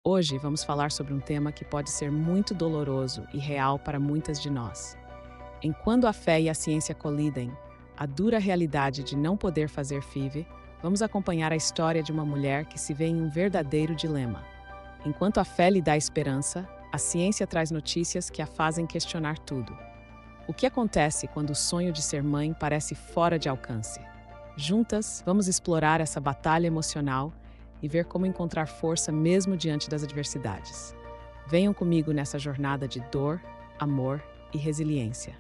Hoje vamos falar sobre um tema que pode ser muito doloroso e real para muitas de nós. Enquanto a fé e a ciência colidem, a dura realidade de não poder fazer FIV, vamos acompanhar a história de uma mulher que se vê em um verdadeiro dilema. Enquanto a fé lhe dá esperança, a ciência traz notícias que a fazem questionar tudo. O que acontece quando o sonho de ser mãe parece fora de alcance? Juntas, vamos explorar essa batalha emocional e ver como encontrar força mesmo diante das adversidades. Venham comigo nessa jornada de dor, amor e resiliência.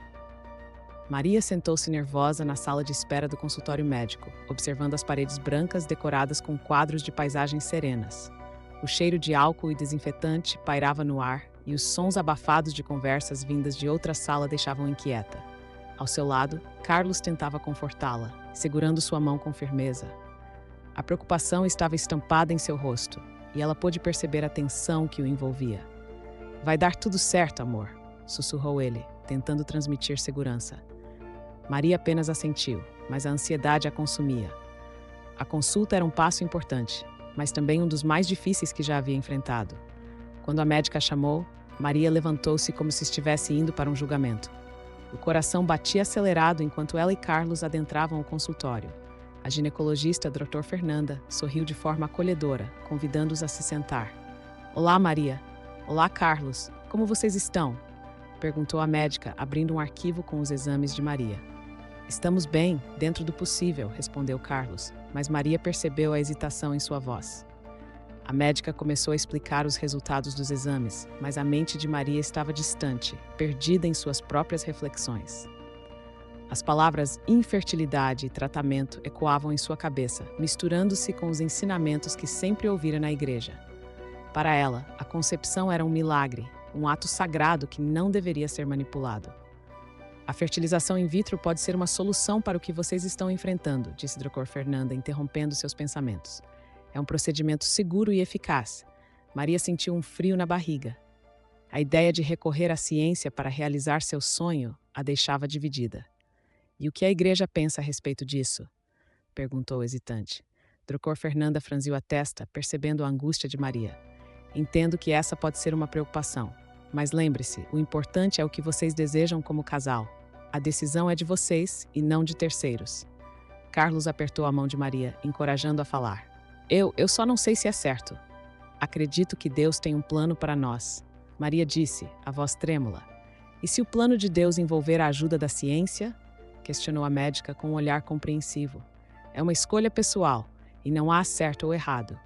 Maria sentou-se nervosa na sala de espera do consultório médico, observando as paredes brancas decoradas com quadros de paisagens serenas. O cheiro de álcool e desinfetante pairava no ar e os sons abafados de conversas vindas de outra sala deixavam inquieta. Ao seu lado, Carlos tentava confortá-la, segurando sua mão com firmeza. A preocupação estava estampada em seu rosto, e ela pôde perceber a tensão que o envolvia. "Vai dar tudo certo, amor", sussurrou ele, tentando transmitir segurança. Maria apenas assentiu, mas a ansiedade a consumia. A consulta era um passo importante, mas também um dos mais difíceis que já havia enfrentado. Quando a médica a chamou, Maria levantou-se como se estivesse indo para um julgamento. O coração batia acelerado enquanto ela e Carlos adentravam o consultório. A ginecologista, Dr. Fernanda, sorriu de forma acolhedora, convidando-os a se sentar. "Olá, Maria. Olá, Carlos. Como vocês estão?" perguntou a médica, abrindo um arquivo com os exames de Maria. "Estamos bem, dentro do possível", respondeu Carlos, mas Maria percebeu a hesitação em sua voz. A médica começou a explicar os resultados dos exames, mas a mente de Maria estava distante, perdida em suas próprias reflexões. As palavras infertilidade e tratamento ecoavam em sua cabeça, misturando-se com os ensinamentos que sempre ouvira na igreja. Para ela, a concepção era um milagre, um ato sagrado que não deveria ser manipulado. "A fertilização in vitro pode ser uma solução para o que vocês estão enfrentando", disse Dr. Fernanda, interrompendo seus pensamentos. "É um procedimento seguro e eficaz." Maria sentiu um frio na barriga. A ideia de recorrer à ciência para realizar seu sonho a deixava dividida. "E o que a igreja pensa a respeito disso?" perguntou hesitante. Dr. Fernanda franziu a testa, percebendo a angústia de Maria. "Entendo que essa pode ser uma preocupação, mas lembre-se, o importante é o que vocês desejam como casal. A decisão é de vocês e não de terceiros." Carlos apertou a mão de Maria, encorajando-a a falar. Eu só não sei se é certo. Acredito que Deus tem um plano para nós." Maria disse, a voz trêmula. "E se o plano de Deus envolver a ajuda da ciência?" questionou a médica com um olhar compreensivo. "É uma escolha pessoal, e não há certo ou errado."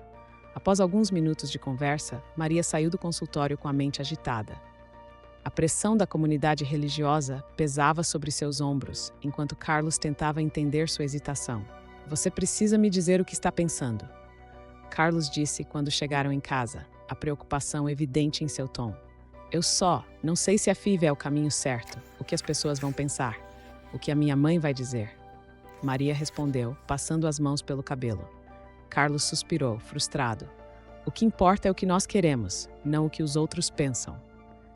Após alguns minutos de conversa, Maria saiu do consultório com a mente agitada. A pressão da comunidade religiosa pesava sobre seus ombros, enquanto Carlos tentava entender sua hesitação. "Você precisa me dizer o que está pensando", Carlos disse quando chegaram em casa, a preocupação evidente em seu tom. "Eu só não sei se a FIV é o caminho certo, o que as pessoas vão pensar, o que a minha mãe vai dizer." Maria respondeu, passando as mãos pelo cabelo. Carlos suspirou, frustrado. "O que importa é o que nós queremos, não o que os outros pensam."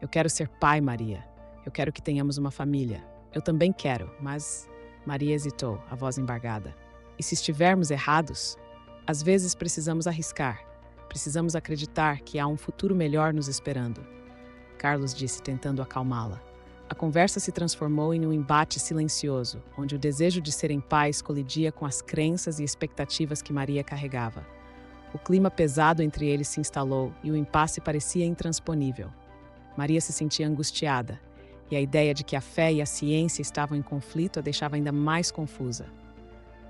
"Eu quero ser pai, Maria. Eu quero que tenhamos uma família. Eu também quero, mas..." Maria hesitou, a voz embargada. "E se estivermos errados? Às vezes precisamos arriscar. Precisamos acreditar que há um futuro melhor nos esperando." Carlos disse, tentando acalmá-la. A conversa se transformou em um embate silencioso, onde o desejo de serem pais colidia com as crenças e expectativas que Maria carregava. O clima pesado entre eles se instalou e o impasse parecia intransponível. Maria se sentia angustiada, e a ideia de que a fé e a ciência estavam em conflito a deixava ainda mais confusa.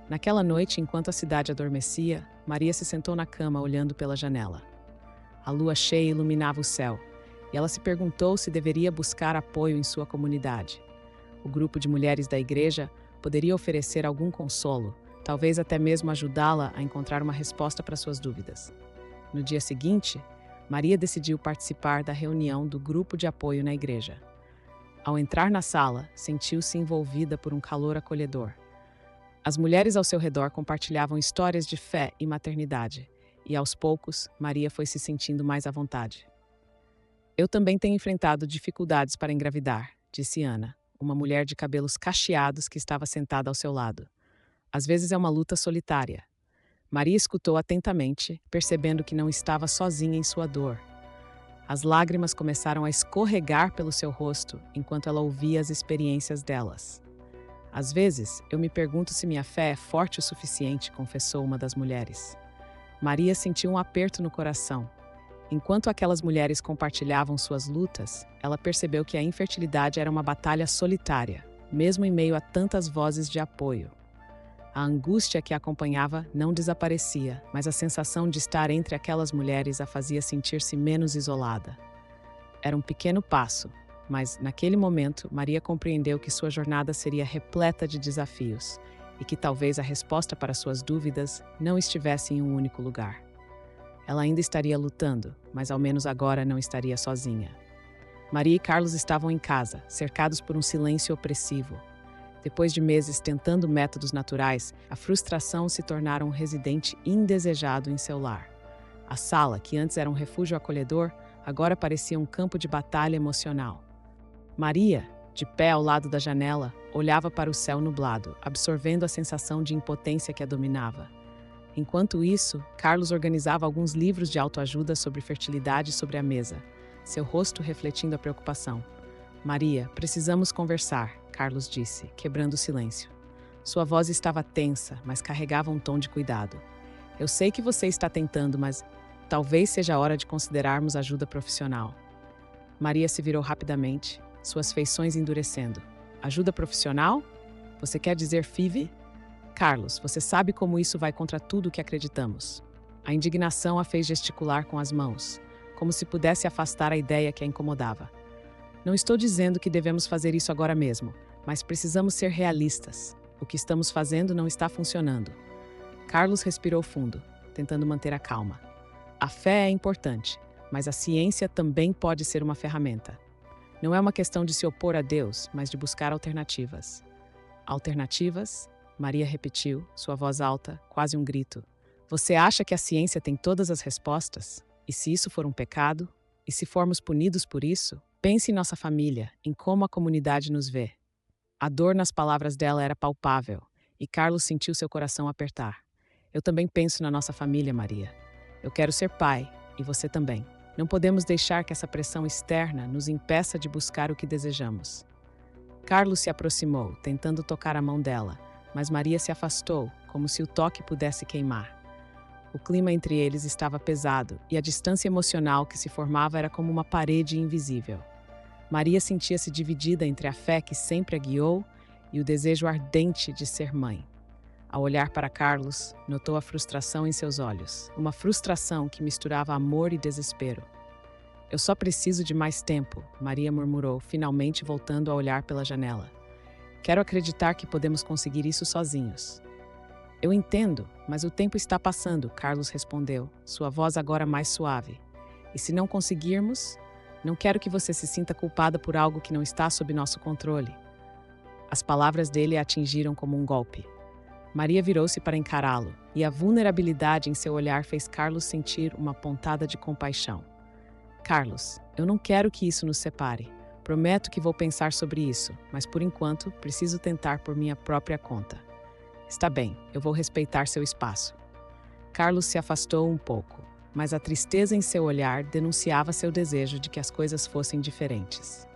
Naquela noite, enquanto a cidade adormecia, Maria se sentou na cama olhando pela janela. A lua cheia iluminava o céu, e ela se perguntou se deveria buscar apoio em sua comunidade. O grupo de mulheres da igreja poderia oferecer algum consolo, talvez até mesmo ajudá-la a encontrar uma resposta para suas dúvidas. No dia seguinte, Maria decidiu participar da reunião do grupo de apoio na igreja. Ao entrar na sala, sentiu-se envolvida por um calor acolhedor. As mulheres ao seu redor compartilhavam histórias de fé e maternidade, e aos poucos, Maria foi se sentindo mais à vontade. "Eu também tenho enfrentado dificuldades para engravidar", disse Ana, uma mulher de cabelos cacheados que estava sentada ao seu lado. "Às vezes é uma luta solitária." Maria escutou atentamente, percebendo que não estava sozinha em sua dor. As lágrimas começaram a escorregar pelo seu rosto enquanto ela ouvia as experiências delas. Às vezes, eu me pergunto se minha fé é forte o suficiente, confessou uma das mulheres. Maria sentiu um aperto no coração. Enquanto aquelas mulheres compartilhavam suas lutas, ela percebeu que a infertilidade era uma batalha solitária, mesmo em meio a tantas vozes de apoio. A angústia que a acompanhava não desaparecia, mas a sensação de estar entre aquelas mulheres a fazia sentir-se menos isolada. Era um pequeno passo, mas, naquele momento, Maria compreendeu que sua jornada seria repleta de desafios e que talvez a resposta para suas dúvidas não estivesse em um único lugar. Ela ainda estaria lutando, mas ao menos agora não estaria sozinha. Maria e Carlos estavam em casa, cercados por um silêncio opressivo. Depois de meses tentando métodos naturais, a frustração se tornara um residente indesejado em seu lar. A sala, que antes era um refúgio acolhedor, agora parecia um campo de batalha emocional. Maria, de pé ao lado da janela, olhava para o céu nublado, absorvendo a sensação de impotência que a dominava. Enquanto isso, Carlos organizava alguns livros de autoajuda sobre fertilidade sobre a mesa, seu rosto refletindo a preocupação. Maria, precisamos conversar, Carlos disse, quebrando o silêncio. Sua voz estava tensa, mas carregava um tom de cuidado. Eu sei que você está tentando, mas talvez seja a hora de considerarmos ajuda profissional. Maria se virou rapidamente, suas feições endurecendo. Ajuda profissional? Você quer dizer FIV? Carlos, você sabe como isso vai contra tudo o que acreditamos. A indignação a fez gesticular com as mãos, como se pudesse afastar a ideia que a incomodava. Não estou dizendo que devemos fazer isso agora mesmo, mas precisamos ser realistas. O que estamos fazendo não está funcionando. Carlos respirou fundo, tentando manter a calma. A fé é importante, mas a ciência também pode ser uma ferramenta. Não é uma questão de se opor a Deus, mas de buscar alternativas. Alternativas? Maria repetiu, sua voz alta, quase um grito. Você acha que a ciência tem todas as respostas? E se isso for um pecado? E se formos punidos por isso? Pense em nossa família, em como a comunidade nos vê. A dor nas palavras dela era palpável, e Carlos sentiu seu coração apertar. Eu também penso na nossa família, Maria. Eu quero ser pai, e você também. Não podemos deixar que essa pressão externa nos impeça de buscar o que desejamos. Carlos se aproximou, tentando tocar a mão dela, mas Maria se afastou, como se o toque pudesse queimar. O clima entre eles estava pesado, e a distância emocional que se formava era como uma parede invisível. Maria sentia-se dividida entre a fé que sempre a guiou e o desejo ardente de ser mãe. Ao olhar para Carlos, notou a frustração em seus olhos, uma frustração que misturava amor e desespero. Eu só preciso de mais tempo, Maria murmurou, finalmente voltando a olhar pela janela. Quero acreditar que podemos conseguir isso sozinhos. Eu entendo, mas o tempo está passando, Carlos respondeu, sua voz agora mais suave. E se não conseguirmos, não quero que você se sinta culpada por algo que não está sob nosso controle. As palavras dele a atingiram como um golpe. Maria virou-se para encará-lo, e a vulnerabilidade em seu olhar fez Carlos sentir uma pontada de compaixão. Carlos, eu não quero que isso nos separe. Prometo que vou pensar sobre isso, mas por enquanto preciso tentar por minha própria conta. Está bem, eu vou respeitar seu espaço. Carlos se afastou um pouco, mas a tristeza em seu olhar denunciava seu desejo de que as coisas fossem diferentes.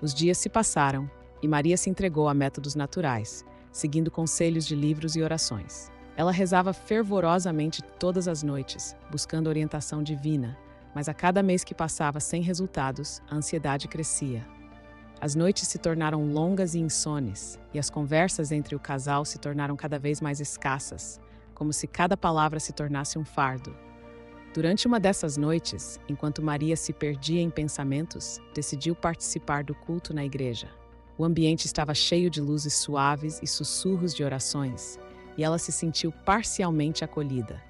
Os dias se passaram e Maria se entregou a métodos naturais, seguindo conselhos de livros e orações. Ela rezava fervorosamente todas as noites, buscando orientação divina, mas a cada mês que passava sem resultados, a ansiedade crescia. As noites se tornaram longas e insones, e as conversas entre o casal se tornaram cada vez mais escassas, como se cada palavra se tornasse um fardo. Durante uma dessas noites, enquanto Maria se perdia em pensamentos, decidiu participar do culto na igreja. O ambiente estava cheio de luzes suaves e sussurros de orações, e ela se sentiu parcialmente acolhida.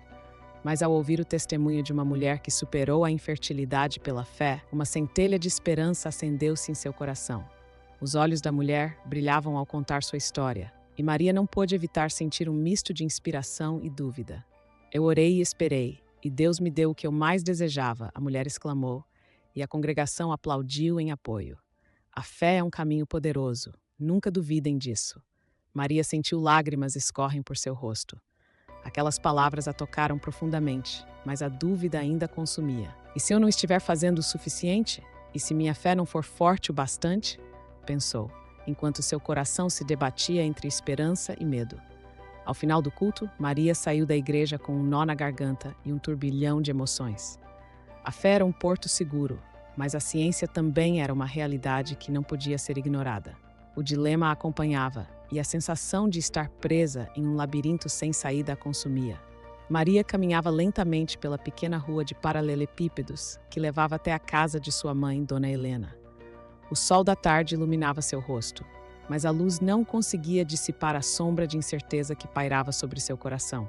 Mas ao ouvir o testemunho de uma mulher que superou a infertilidade pela fé, uma centelha de esperança acendeu-se em seu coração. Os olhos da mulher brilhavam ao contar sua história, e Maria não pôde evitar sentir um misto de inspiração e dúvida. Eu orei e esperei, e Deus me deu o que eu mais desejava, a mulher exclamou, e a congregação aplaudiu em apoio. A fé é um caminho poderoso, nunca duvidem disso. Maria sentiu lágrimas escorrem por seu rosto. Aquelas palavras a tocaram profundamente, mas a dúvida ainda consumia. E se eu não estiver fazendo o suficiente? E se minha fé não for forte o bastante? Pensou, enquanto seu coração se debatia entre esperança e medo. Ao final do culto, Maria saiu da igreja com um nó na garganta e um turbilhão de emoções. A fé era um porto seguro, mas a ciência também era uma realidade que não podia ser ignorada. O dilema a acompanhava, e a sensação de estar presa em um labirinto sem saída a consumia. Maria caminhava lentamente pela pequena rua de paralelepípedos que levava até a casa de sua mãe, Dona Helena. O sol da tarde iluminava seu rosto, mas a luz não conseguia dissipar a sombra de incerteza que pairava sobre seu coração.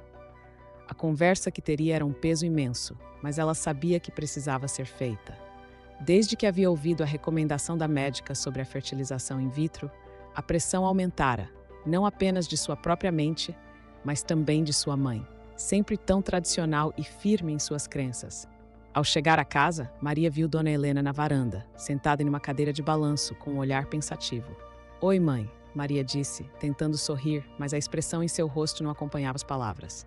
A conversa que teria era um peso imenso, mas ela sabia que precisava ser feita. Desde que havia ouvido a recomendação da médica sobre a fertilização in vitro, a pressão aumentara, não apenas de sua própria mente, mas também de sua mãe, sempre tão tradicional e firme em suas crenças. Ao chegar à casa, Maria viu Dona Helena na varanda, sentada em uma cadeira de balanço, com um olhar pensativo. "Oi, mãe", Maria disse, tentando sorrir, mas a expressão em seu rosto não acompanhava as palavras.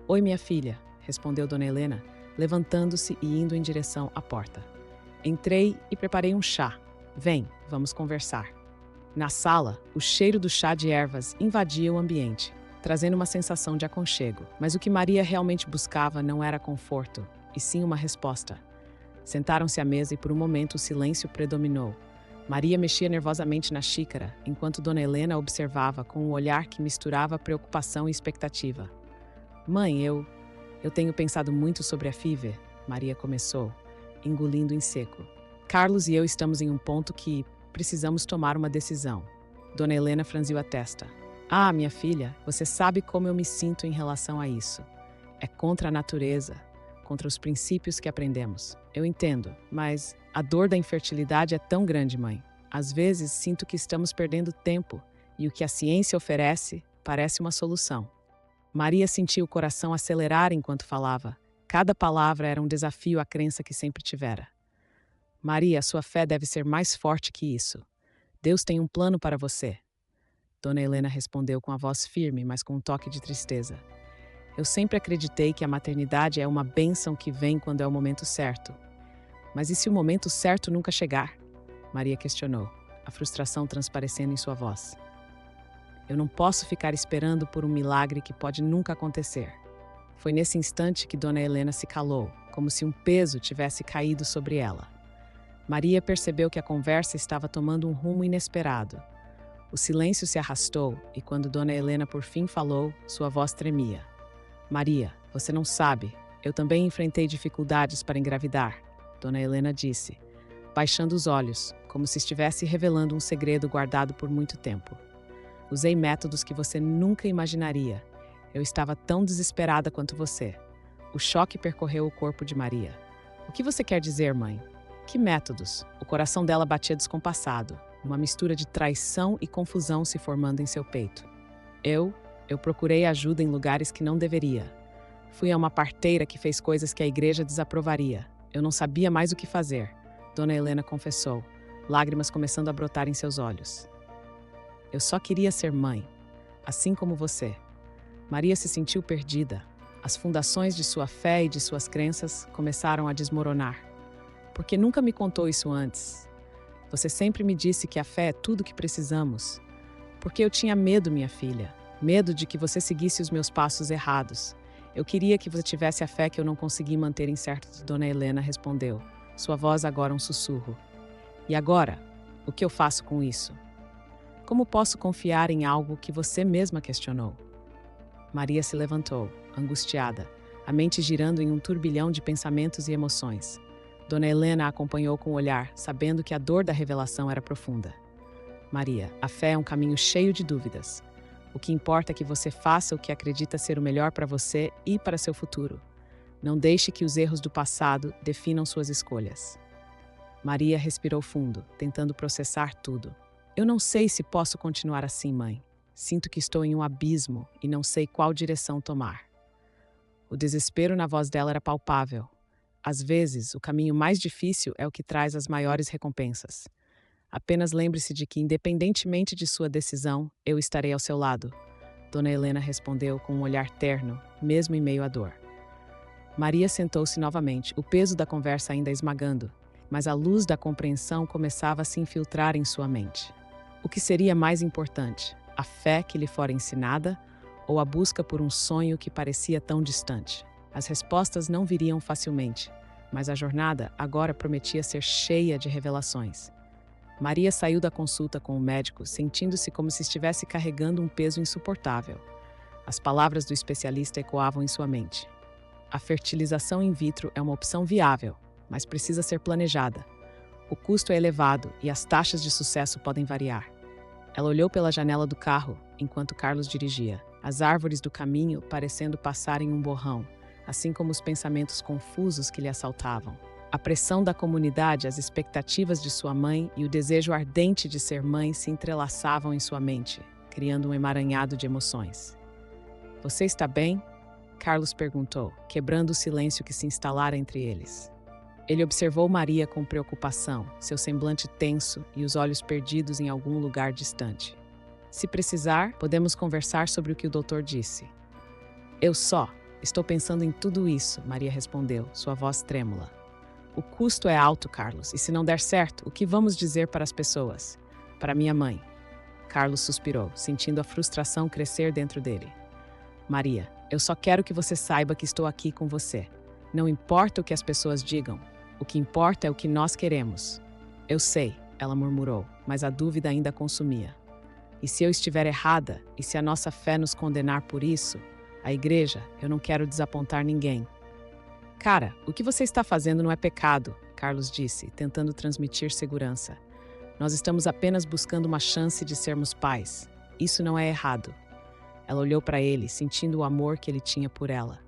"Oi, minha filha", respondeu Dona Helena, levantando-se e indo em direção à porta. "Entrei e preparei um chá. Vem, vamos conversar." Na sala, o cheiro do chá de ervas invadia o ambiente, trazendo uma sensação de aconchego. Mas o que Maria realmente buscava não era conforto, e sim uma resposta. Sentaram-se à mesa e por um momento o silêncio predominou. Maria mexia nervosamente na xícara, enquanto Dona Helena observava com um olhar que misturava preocupação e expectativa. "Mãe, eu tenho pensado muito sobre a FIV", Maria começou, engolindo em seco. "Carlos e eu estamos em um ponto que precisamos tomar uma decisão." Dona Helena franziu a testa. "Ah, minha filha, você sabe como eu me sinto em relação a isso. É contra a natureza, contra os princípios que aprendemos. Eu entendo, mas a dor da infertilidade é tão grande, mãe. Às vezes sinto que estamos perdendo tempo e o que a ciência oferece parece uma solução." Maria sentiu o coração acelerar enquanto falava. Cada palavra era um desafio à crença que sempre tivera. "Maria, sua fé deve ser mais forte que isso. Deus tem um plano para você." Dona Helena respondeu com a voz firme, mas com um toque de tristeza. "Eu sempre acreditei que a maternidade é uma bênção que vem quando é o momento certo. Mas e se o momento certo nunca chegar?" Maria questionou, a frustração transparecendo em sua voz. "Eu não posso ficar esperando por um milagre que pode nunca acontecer." Foi nesse instante que Dona Helena se calou, como se um peso tivesse caído sobre ela. Maria percebeu que a conversa estava tomando um rumo inesperado. O silêncio se arrastou e quando Dona Helena por fim falou, sua voz tremia. "Maria, você não sabe, eu também enfrentei dificuldades para engravidar", Dona Helena disse, baixando os olhos, como se estivesse revelando um segredo guardado por muito tempo. "Usei métodos que você nunca imaginaria. Eu estava tão desesperada quanto você." O choque percorreu o corpo de Maria. "O que você quer dizer, mãe?" "Que métodos?" O coração dela batia descompassado, uma mistura de traição e confusão se formando em seu peito. Eu procurei ajuda em lugares que não deveria. Fui a uma parteira que fez coisas que a igreja desaprovaria. Eu não sabia mais o que fazer", Dona Helena confessou, lágrimas começando a brotar em seus olhos. "Eu só queria ser mãe, assim como você." Maria se sentiu perdida. As fundações de sua fé e de suas crenças começaram a desmoronar. "Por que nunca me contou isso antes? Você sempre me disse que a fé é tudo o que precisamos." "Porque eu tinha medo, minha filha. Medo de que você seguisse os meus passos errados. Eu queria que você tivesse a fé que eu não consegui manter em certo", Dona Helena respondeu, sua voz agora um sussurro. "E agora? O que eu faço com isso? Como posso confiar em algo que você mesma questionou?" Maria se levantou, angustiada, a mente girando em um turbilhão de pensamentos e emoções. Dona Helena a acompanhou com o olhar, sabendo que a dor da revelação era profunda. "Maria, a fé é um caminho cheio de dúvidas. O que importa é que você faça o que acredita ser o melhor para você e para seu futuro. Não deixe que os erros do passado definam suas escolhas." Maria respirou fundo, tentando processar tudo. "Eu não sei se posso continuar assim, mãe. Sinto que estou em um abismo e não sei qual direção tomar." O desespero na voz dela era palpável. Às vezes, o caminho mais difícil é o que traz as maiores recompensas. Apenas lembre-se de que, independentemente de sua decisão, eu estarei ao seu lado. Dona Helena respondeu com um olhar terno, mesmo em meio à dor. Maria sentou-se novamente, o peso da conversa ainda esmagando, mas a luz da compreensão começava a se infiltrar em sua mente. O que seria mais importante, a fé que lhe fora ensinada ou a busca por um sonho que parecia tão distante? As respostas não viriam facilmente, mas a jornada agora prometia ser cheia de revelações. Maria saiu da consulta com o médico sentindo-se como se estivesse carregando um peso insuportável. As palavras do especialista ecoavam em sua mente. A fertilização in vitro é uma opção viável, mas precisa ser planejada. O custo é elevado e as taxas de sucesso podem variar. Ela olhou pela janela do carro enquanto Carlos dirigia, as árvores do caminho parecendo passar em um borrão, assim como os pensamentos confusos que lhe assaltavam. A pressão da comunidade, as expectativas de sua mãe e o desejo ardente de ser mãe se entrelaçavam em sua mente, criando um emaranhado de emoções. "Você está bem?" Carlos perguntou, quebrando o silêncio que se instalara entre eles. Ele observou Maria com preocupação, seu semblante tenso e os olhos perdidos em algum lugar distante. "Se precisar, podemos conversar sobre o que o doutor disse." Estou pensando em tudo isso", Maria respondeu, sua voz trêmula. "O custo é alto, Carlos, e se não der certo, o que vamos dizer para as pessoas? Para minha mãe." Carlos suspirou, sentindo a frustração crescer dentro dele. "Maria, eu só quero que você saiba que estou aqui com você. Não importa o que as pessoas digam. O que importa é o que nós queremos." "Eu sei", ela murmurou, mas a dúvida ainda a consumia. "E se eu estiver errada? E se a nossa fé nos condenar por isso? A igreja, eu não quero desapontar ninguém." "Cara, o que você está fazendo não é pecado", Carlos disse, tentando transmitir segurança. "Nós estamos apenas buscando uma chance de sermos pais. Isso não é errado." Ela olhou para ele, sentindo o amor que ele tinha por ela.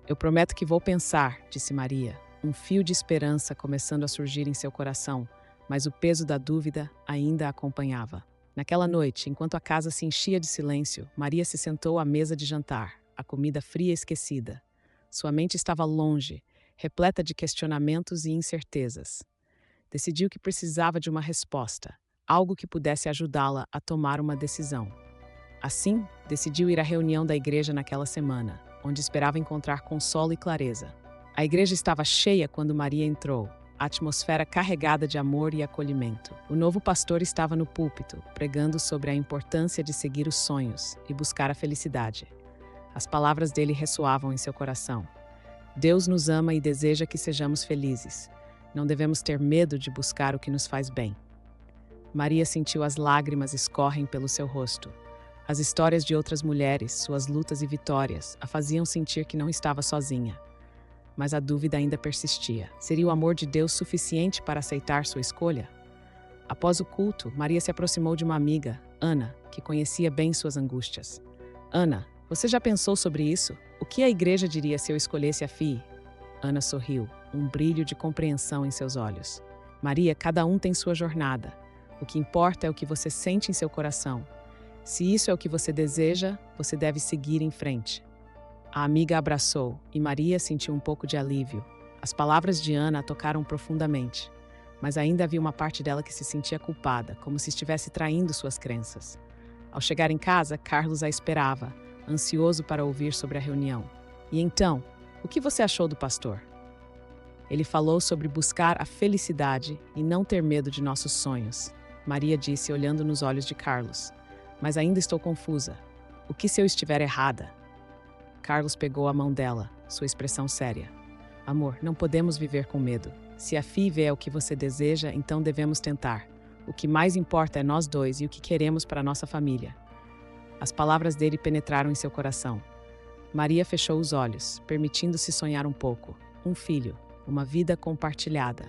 "Eu prometo que vou pensar", disse Maria, um fio de esperança começando a surgir em seu coração, mas o peso da dúvida ainda a acompanhava. Naquela noite, enquanto a casa se enchia de silêncio, Maria se sentou à mesa de jantar, a comida fria e esquecida. Sua mente estava longe, repleta de questionamentos e incertezas. Decidiu que precisava de uma resposta, algo que pudesse ajudá-la a tomar uma decisão. Assim, decidiu ir à reunião da igreja naquela semana, onde esperava encontrar consolo e clareza. A igreja estava cheia quando Maria entrou, a atmosfera carregada de amor e acolhimento. O novo pastor estava no púlpito, pregando sobre a importância de seguir os sonhos e buscar a felicidade. As palavras dele ressoavam em seu coração. "Deus nos ama e deseja que sejamos felizes. Não devemos ter medo de buscar o que nos faz bem." Maria sentiu as lágrimas escorrem pelo seu rosto. As histórias de outras mulheres, suas lutas e vitórias, a faziam sentir que não estava sozinha. Mas a dúvida ainda persistia. Seria o amor de Deus suficiente para aceitar sua escolha? Após o culto, Maria se aproximou de uma amiga, Ana, que conhecia bem suas angústias. "Ana, você já pensou sobre isso? O que a igreja diria se eu escolhesse a FI?" Ana sorriu, um brilho de compreensão em seus olhos. "Maria, cada um tem sua jornada. O que importa é o que você sente em seu coração. Se isso é o que você deseja, você deve seguir em frente." A amiga a abraçou e Maria sentiu um pouco de alívio. As palavras de Ana a tocaram profundamente, mas ainda havia uma parte dela que se sentia culpada, como se estivesse traindo suas crenças. Ao chegar em casa, Carlos a esperava, ansioso para ouvir sobre a reunião. "E então, o que você achou do pastor?" "Ele falou sobre buscar a felicidade e não ter medo de nossos sonhos", Maria disse, olhando nos olhos de Carlos. "Mas ainda estou confusa. O que se eu estiver errada?" Carlos pegou a mão dela, sua expressão séria. "Amor, não podemos viver com medo. Se a FIV é o que você deseja, então devemos tentar. O que mais importa é nós dois e o que queremos para nossa família." As palavras dele penetraram em seu coração. Maria fechou os olhos, permitindo-se sonhar um pouco. Um filho, uma vida compartilhada,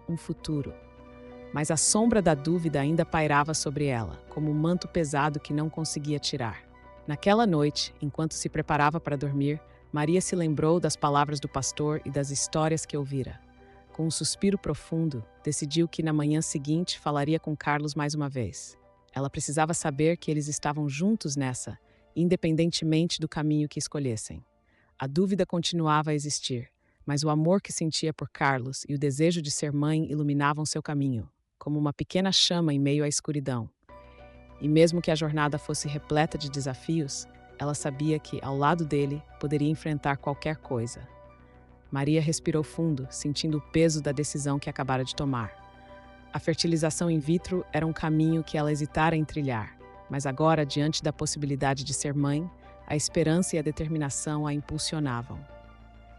um futuro. Mas a sombra da dúvida ainda pairava sobre ela, como um manto pesado que não conseguia tirar. Naquela noite, enquanto se preparava para dormir, Maria se lembrou das palavras do pastor e das histórias que ouvira. Com um suspiro profundo, decidiu que na manhã seguinte falaria com Carlos mais uma vez. Ela precisava saber que eles estavam juntos nessa, independentemente do caminho que escolhessem. A dúvida continuava a existir, mas o amor que sentia por Carlos e o desejo de ser mãe iluminavam seu caminho, como uma pequena chama em meio à escuridão. E mesmo que a jornada fosse repleta de desafios, ela sabia que, ao lado dele, poderia enfrentar qualquer coisa. Maria respirou fundo, sentindo o peso da decisão que acabara de tomar. A fertilização in vitro era um caminho que ela hesitara em trilhar, mas agora, diante da possibilidade de ser mãe, a esperança e a determinação a impulsionavam.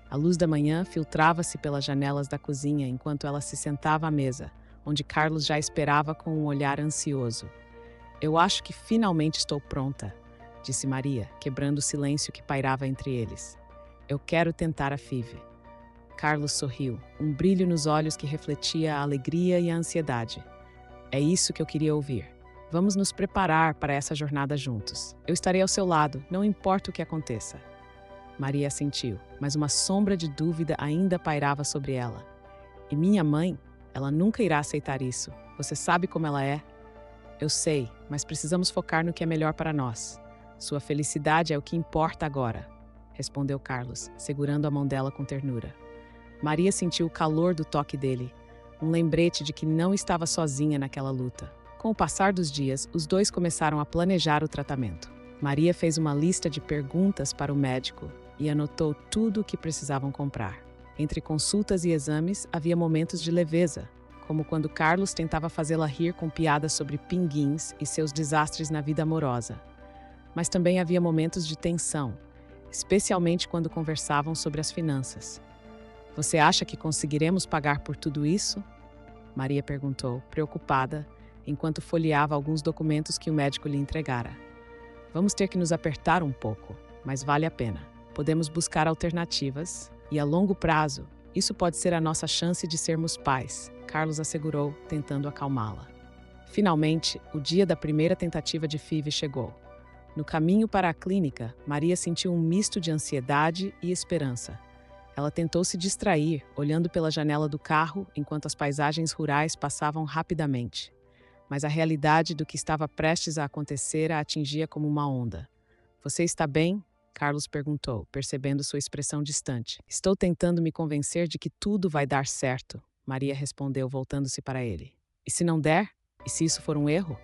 A luz da manhã filtrava-se pelas janelas da cozinha enquanto ela se sentava à mesa, onde Carlos já esperava com um olhar ansioso. "Eu acho que finalmente estou pronta", disse Maria, quebrando o silêncio que pairava entre eles. "Eu quero tentar a FIV." Carlos sorriu, um brilho nos olhos que refletia a alegria e a ansiedade. "É isso que eu queria ouvir. Vamos nos preparar para essa jornada juntos. Eu estarei ao seu lado, não importa o que aconteça." Maria assentiu, mas uma sombra de dúvida ainda pairava sobre ela. "E minha mãe? Ela nunca irá aceitar isso. Você sabe como ela é?" "Eu sei, mas precisamos focar no que é melhor para nós. Sua felicidade é o que importa agora", respondeu Carlos, segurando a mão dela com ternura. Maria sentiu o calor do toque dele, um lembrete de que não estava sozinha naquela luta. Com o passar dos dias, os dois começaram a planejar o tratamento. Maria fez uma lista de perguntas para o médico e anotou tudo o que precisavam comprar. Entre consultas e exames, havia momentos de leveza, como quando Carlos tentava fazê-la rir com piadas sobre pinguins e seus desastres na vida amorosa. Mas também havia momentos de tensão, especialmente quando conversavam sobre as finanças. "Você acha que conseguiremos pagar por tudo isso?" Maria perguntou, preocupada, enquanto folheava alguns documentos que o médico lhe entregara. "Vamos ter que nos apertar um pouco, mas vale a pena. Podemos buscar alternativas e, a longo prazo, isso pode ser a nossa chance de sermos pais", Carlos assegurou, tentando acalmá-la. Finalmente, o dia da primeira tentativa de FIV chegou. No caminho para a clínica, Maria sentiu um misto de ansiedade e esperança. Ela tentou se distrair, olhando pela janela do carro enquanto as paisagens rurais passavam rapidamente. Mas a realidade do que estava prestes a acontecer a atingia como uma onda. "Você está bem?" Carlos perguntou, percebendo sua expressão distante. "Estou tentando me convencer de que tudo vai dar certo", Maria respondeu, voltando-se para ele. "E se não der? E se isso for um erro?"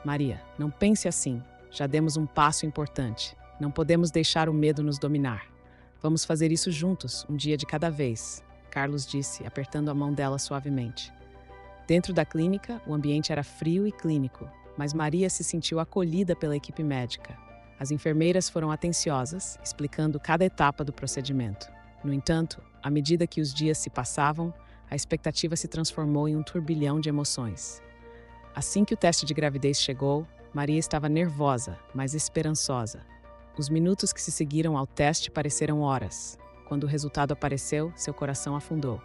"Maria, não pense assim. Já demos um passo importante. Não podemos deixar o medo nos dominar. Vamos fazer isso juntos, um dia de cada vez", Carlos disse, apertando a mão dela suavemente. Dentro da clínica, o ambiente era frio e clínico, mas Maria se sentiu acolhida pela equipe médica. As enfermeiras foram atenciosas, explicando cada etapa do procedimento. No entanto, à medida que os dias se passavam, a expectativa se transformou em um turbilhão de emoções. Assim que o teste de gravidez chegou, Maria estava nervosa, mas esperançosa. Os minutos que se seguiram ao teste pareceram horas. Quando o resultado apareceu, seu coração afundou.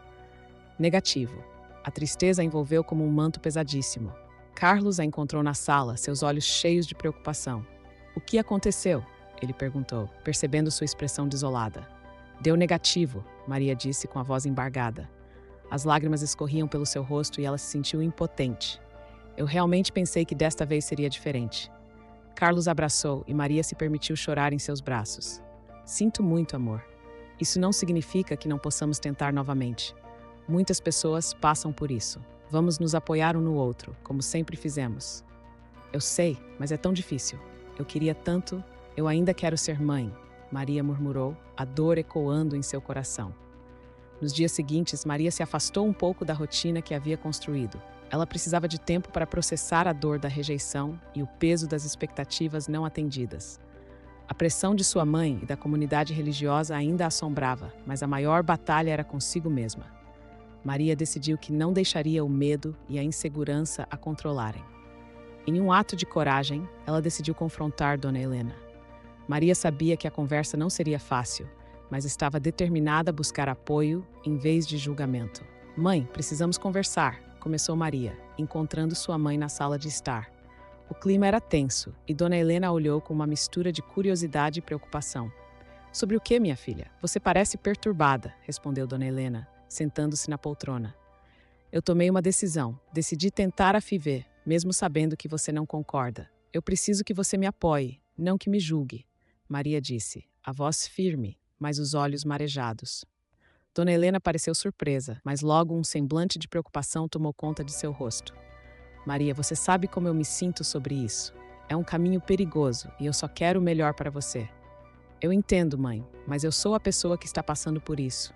Negativo. A tristeza a envolveu como um manto pesadíssimo. Carlos a encontrou na sala, seus olhos cheios de preocupação. "O que aconteceu?" ele perguntou, percebendo sua expressão desolada. "Deu negativo", Maria disse com a voz embargada. As lágrimas escorriam pelo seu rosto e ela se sentiu impotente. "Eu realmente pensei que desta vez seria diferente." Carlos abraçou e Maria se permitiu chorar em seus braços. "Sinto muito, amor. Isso não significa que não possamos tentar novamente. Muitas pessoas passam por isso. Vamos nos apoiar um no outro, como sempre fizemos." "Eu sei, mas é tão difícil. Eu queria tanto. Eu ainda quero ser mãe", Maria murmurou, a dor ecoando em seu coração. Nos dias seguintes, Maria se afastou um pouco da rotina que havia construído. Ela precisava de tempo para processar a dor da rejeição e o peso das expectativas não atendidas. A pressão de sua mãe e da comunidade religiosa ainda a assombrava, mas a maior batalha era consigo mesma. Maria decidiu que não deixaria o medo e a insegurança a controlarem. Em um ato de coragem, ela decidiu confrontar Dona Helena. Maria sabia que a conversa não seria fácil, mas estava determinada a buscar apoio em vez de julgamento. "Mãe, precisamos conversar", começou Maria, encontrando sua mãe na sala de estar. O clima era tenso e Dona Helena a olhou com uma mistura de curiosidade e preocupação. "Sobre o que, minha filha? Você parece perturbada", respondeu Dona Helena, sentando-se na poltrona. "Eu tomei uma decisão. Decidi tentar a FIV, mesmo sabendo que você não concorda. Eu preciso que você me apoie, não que me julgue", Maria disse, a voz firme, mas os olhos marejados. Dona Helena pareceu surpresa, mas logo um semblante de preocupação tomou conta de seu rosto. Maria, você sabe como eu me sinto sobre isso. É um caminho perigoso e eu só quero o melhor para você. Eu entendo, mãe, mas eu sou a pessoa que está passando por isso.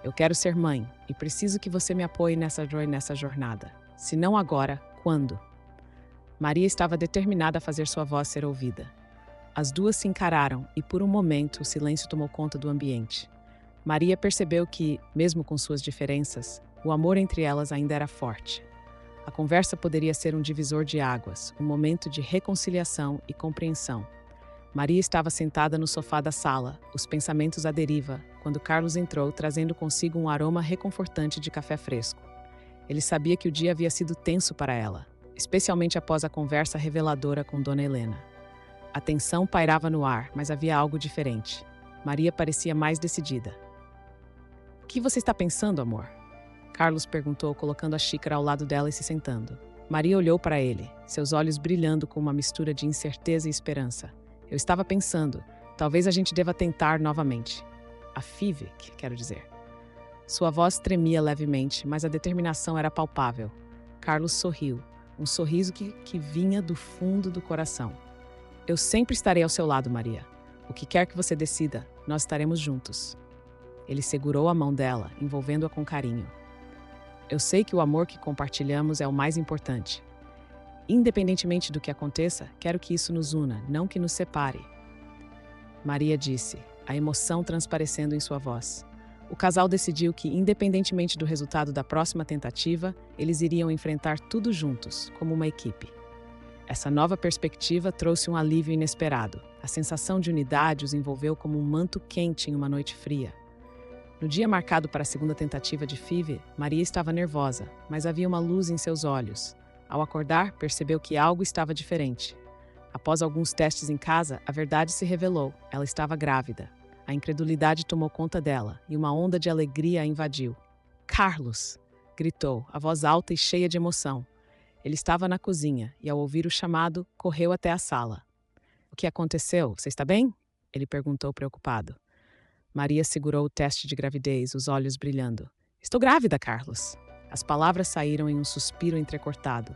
Eu quero ser mãe e preciso que você me apoie nessa jornada. Se não agora, quando? Maria estava determinada a fazer sua voz ser ouvida. As duas se encararam e, por um momento, o silêncio tomou conta do ambiente. Maria percebeu que, mesmo com suas diferenças, o amor entre elas ainda era forte. A conversa poderia ser um divisor de águas, um momento de reconciliação e compreensão. Maria estava sentada no sofá da sala, os pensamentos à deriva, quando Carlos entrou, trazendo consigo um aroma reconfortante de café fresco. Ele sabia que o dia havia sido tenso para ela, especialmente após a conversa reveladora com Dona Helena. A tensão pairava no ar, mas havia algo diferente. Maria parecia mais decidida. O que você está pensando, amor? Carlos perguntou, colocando a xícara ao lado dela e se sentando. Maria olhou para ele, seus olhos brilhando com uma mistura de incerteza e esperança. Eu estava pensando, talvez a gente deva tentar novamente. A FIV, quero dizer. Sua voz tremia levemente, mas a determinação era palpável. Carlos sorriu, um sorriso que vinha do fundo do coração. Eu sempre estarei ao seu lado, Maria. O que quer que você decida, nós estaremos juntos. Ele segurou a mão dela, envolvendo-a com carinho. Eu sei que o amor que compartilhamos é o mais importante. Independentemente do que aconteça, quero que isso nos una, não que nos separe. Maria disse, a emoção transparecendo em sua voz. O casal decidiu que, independentemente do resultado da próxima tentativa, eles iriam enfrentar tudo juntos, como uma equipe. Essa nova perspectiva trouxe um alívio inesperado. A sensação de unidade os envolveu como um manto quente em uma noite fria. No dia marcado para a segunda tentativa de FIV, Maria estava nervosa, mas havia uma luz em seus olhos. Ao acordar, percebeu que algo estava diferente. Após alguns testes em casa, a verdade se revelou. Ela estava grávida. A incredulidade tomou conta dela e uma onda de alegria a invadiu. Carlos! Gritou, a voz alta e cheia de emoção. Ele estava na cozinha e, ao ouvir o chamado, correu até a sala. O que aconteceu? Você está bem? Ele perguntou preocupado. Maria segurou o teste de gravidez, os olhos brilhando. Estou grávida, Carlos. As palavras saíram em um suspiro entrecortado.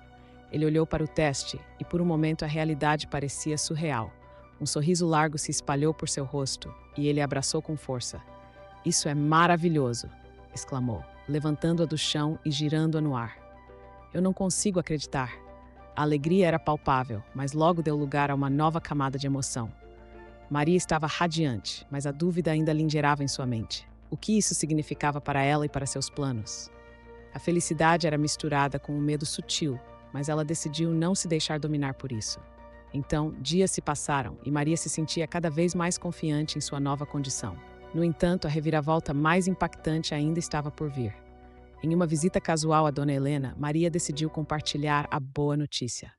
Ele olhou para o teste e, por um momento, a realidade parecia surreal. Um sorriso largo se espalhou por seu rosto e ele a abraçou com força. Isso é maravilhoso! Exclamou, levantando-a do chão e girando-a no ar. Eu não consigo acreditar. A alegria era palpável, mas logo deu lugar a uma nova camada de emoção. Maria estava radiante, mas a dúvida ainda lingeirava em sua mente. O que isso significava para ela e para seus planos? A felicidade era misturada com um medo sutil, mas ela decidiu não se deixar dominar por isso. Então, dias se passaram e Maria se sentia cada vez mais confiante em sua nova condição. No entanto, a reviravolta mais impactante ainda estava por vir. Em uma visita casual a Dona Helena, Maria decidiu compartilhar a boa notícia.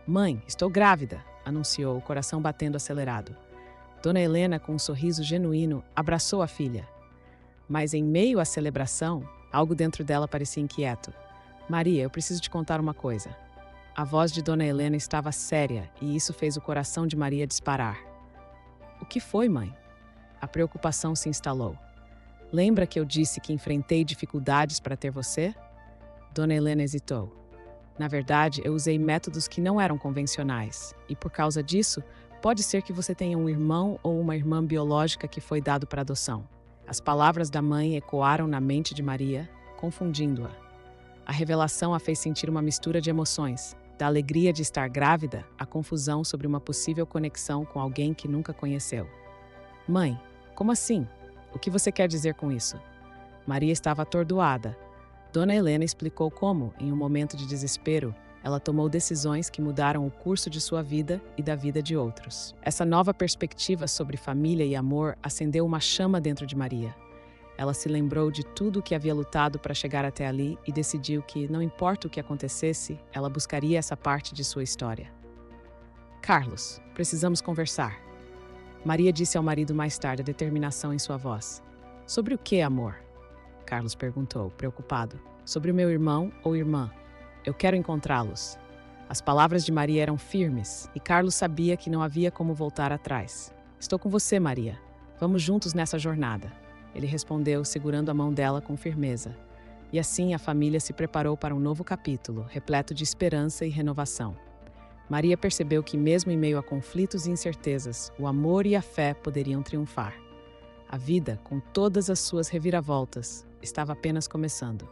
Mãe, estou grávida, anunciou, o coração batendo acelerado. Dona Helena, com um sorriso genuíno, abraçou a filha. Mas em meio à celebração, algo dentro dela parecia inquieto. Maria, eu preciso te contar uma coisa. A voz de Dona Helena estava séria e isso fez o coração de Maria disparar. O que foi, mãe? A preocupação se instalou. Lembra que eu disse que enfrentei dificuldades para ter você? Dona Helena hesitou. Na verdade, eu usei métodos que não eram convencionais e, por causa disso, pode ser que você tenha um irmão ou uma irmã biológica que foi dado para adoção. As palavras da mãe ecoaram na mente de Maria, confundindo-a. A revelação a fez sentir uma mistura de emoções, da alegria de estar grávida à confusão sobre uma possível conexão com alguém que nunca conheceu. Mãe, como assim? O que você quer dizer com isso? Maria estava atordoada. Dona Helena explicou como, em um momento de desespero, ela tomou decisões que mudaram o curso de sua vida e da vida de outros. Essa nova perspectiva sobre família e amor acendeu uma chama dentro de Maria. Ela se lembrou de tudo o que havia lutado para chegar até ali e decidiu que, não importa o que acontecesse, ela buscaria essa parte de sua história. Carlos, precisamos conversar. Maria disse ao marido mais tarde, a determinação em sua voz. Sobre o que, amor? Carlos perguntou, preocupado. Sobre o meu irmão ou irmã. Eu quero encontrá-los. As palavras de Maria eram firmes e Carlos sabia que não havia como voltar atrás. Estou com você, Maria. Vamos juntos nessa jornada. Ele respondeu, segurando a mão dela com firmeza. E assim a família se preparou para um novo capítulo, repleto de esperança e renovação. Maria percebeu que, mesmo em meio a conflitos e incertezas, o amor e a fé poderiam triunfar. A vida, com todas as suas reviravoltas, estava apenas começando.